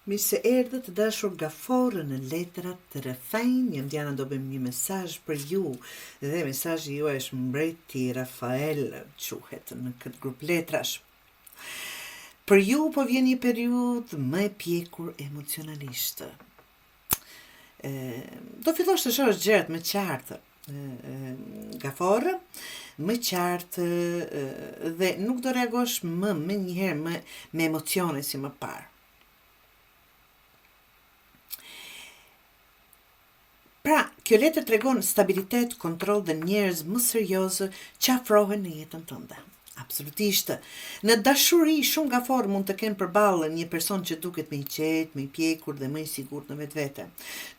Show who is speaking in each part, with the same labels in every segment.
Speaker 1: Mi se erdhët të dashur Gafore në letrat të Refajn. Jam Diana, do bëjmë një mesazh për ju dhe mesazhi juaj është Mbreti Rafael quhet në këtë grup letrash. Për ju po vjen një periudhë më e pjekur emocionalisht. Do fillosh të shohësh gjërat më qartë. Gafore, më qartë dhe nuk do reagosh më njëherë me emocione si më parë. Pra, kjo letër tregon stabilitet, kontroll dhe njerëz më seriozë që afrohen në jetën tënde. Absolutisht. Në dashuri, shumë Gaforë mund të kenë përballë një person që duket më i qetë, më i pjekur dhe më i sigurt në vetvete.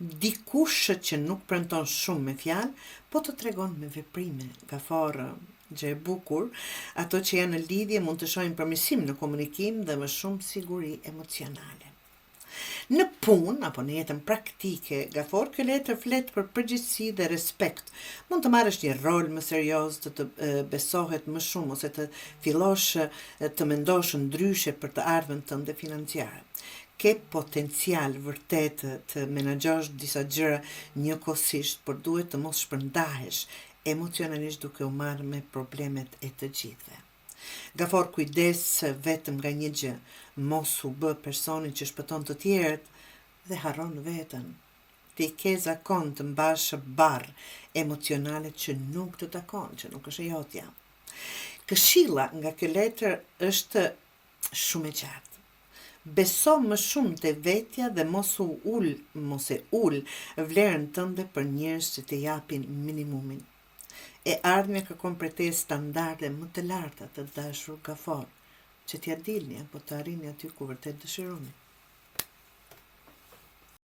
Speaker 1: Dikush që nuk premton shumë me fjalë, po të tregon me veprime. Gaforë, gjë e bukur, ato që janë në lidhje mund të shohin përmirësim në komunikim dhe më shumë siguri emocionale. Në punë apo në jetën praktike, Gaforë, kjo letër flet për përgjegjësi dhe respekt. Mund të marrësh një rol më serioz, të besohet më shumë ose të fillosh të mendosh ndryshe për të ardhmen tënde financiare. Ke potencial vërtet të menaxhosh disa gjëra njëkohësisht, por duhet të mos shpërndahesh emocionalisht duke u marrë me problemet e të gjithëve. Gaforë, kujdes vetëm nga një gjë, mos u bë personin që shpëton të tjerët dhe harron veten. Ti ke zakon të mbash barr emocionale që nuk të takon, që nuk është e jotja. Këshilla nga kjo letër është shumë e qartë. Beso më shumë te vetja dhe mos e ul vlerën tënde për njerëz që të japin minimumin. E ardhmja kërkon prej teje standarde më të larta të dashur Gaforë, që t'ja dilni apo të arrini aty ku vërtet dëshironi.